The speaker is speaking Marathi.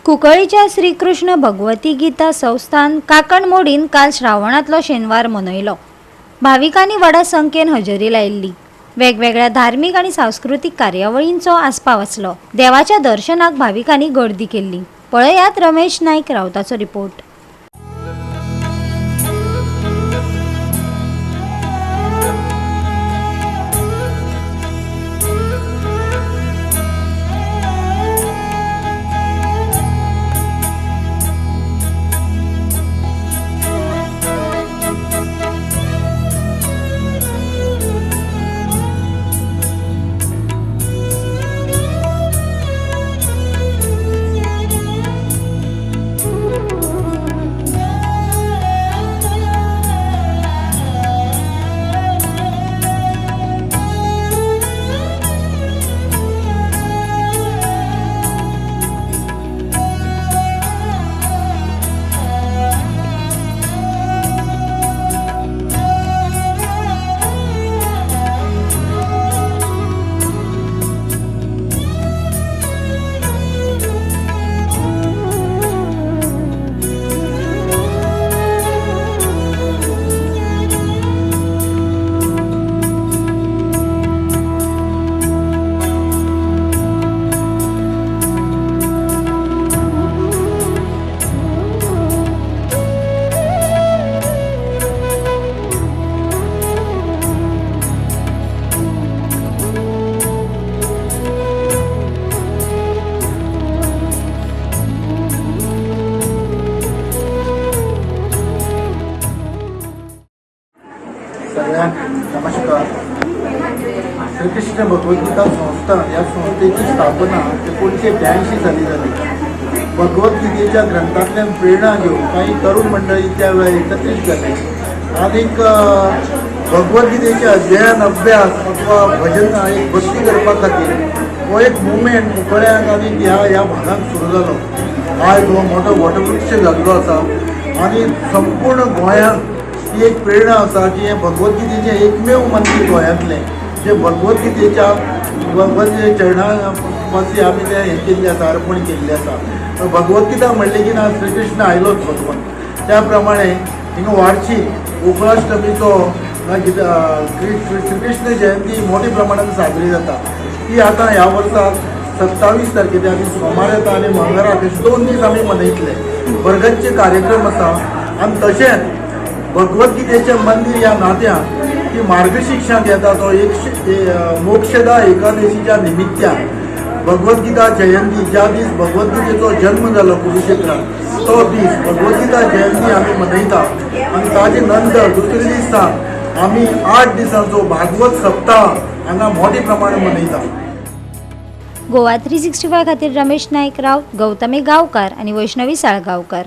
कुंकळ्ळेच्या श्रीकृष्ण भगवती गीता संस्थान काकणमोडीन काल श्रावणातलो शेनवार मनयलो। भाविकांनी व्हडा संख्येन हजेरी लायिल्ली। वेगवेगळ्या धार्मिक आणि सांस्कृतिक कार्यावळींचो आस्पाव आसलो। देवाच्या दर्शनाक भाविकांनी गर्दी केल्ली। पळयात रमेश नाईक रावताचो रिपोर्ट। नमस्कार। श्रीकृष्ण भगवद्गीता संस्था या संस्थेची स्थापना 1982 साली झाली। भगवद्गीतेच्या ग्रंथातल्यान प्रेरणा घेऊन काही तरुण मंडळी त्यावेळी एकत्रित झाले आणि भगवद्गीतेचे अध्ययन अभ्यास अथवा भजन एक भक्ती करपा खातीर हो एक मुवमेंट मुखड्याक आनी ह्या भागात सुरू जालो। आज हो मोठो वटवृक्ष जाल्लो आसा आणि संपूर्ण गोंयांत ही एक प्रेरणा आसा की हे भगवद्गीतेचे एकमेव मंदिर गोंयांतलें जे भगवद्गीतेच्या चरणांपासी आमी ते हे केल्ले आसा, अर्पण केल्ले आसा। भगवद्गीता म्हणले की ना श्रीकृष्ण आयलोच भगवंत। त्या प्रमाणे हिंगा वार्षिक गोकुळाष्टमीचो श्रीकृष्ण जयंती मोठ्या प्रमाणात साजरी जाता। ती आता ह्या वर्साक 27 तारखे त्या दीस सोमार येता आनी मंगळार अशे 2 दीस आमी मनयतले। वर्गांचे कार्यक्रम आसा आनी तशेंच भगवद्गीतेचे मंदिर ह्या नात्यान की मार्गशिक्षाक येता तो मोक्षदा एकादशीच्या निमित्यान भगवद्गीता जयंती ज्या दीस भगवद्गीतेचो जन्म जालो कुरुक्षेत्रात तो दीस भगवद्गीता जयंती आमी मनयता आनी ताजे नंतर दुसरे दिसाक आमी 8 दिसांचो भागवत सप्ताह हांगा मोठ्या प्रमाणात मनयता। गोवा 365 खातीर रमेश नाईक राव, गौतमी गांवकार आणि वैष्णवी साळगांवकर।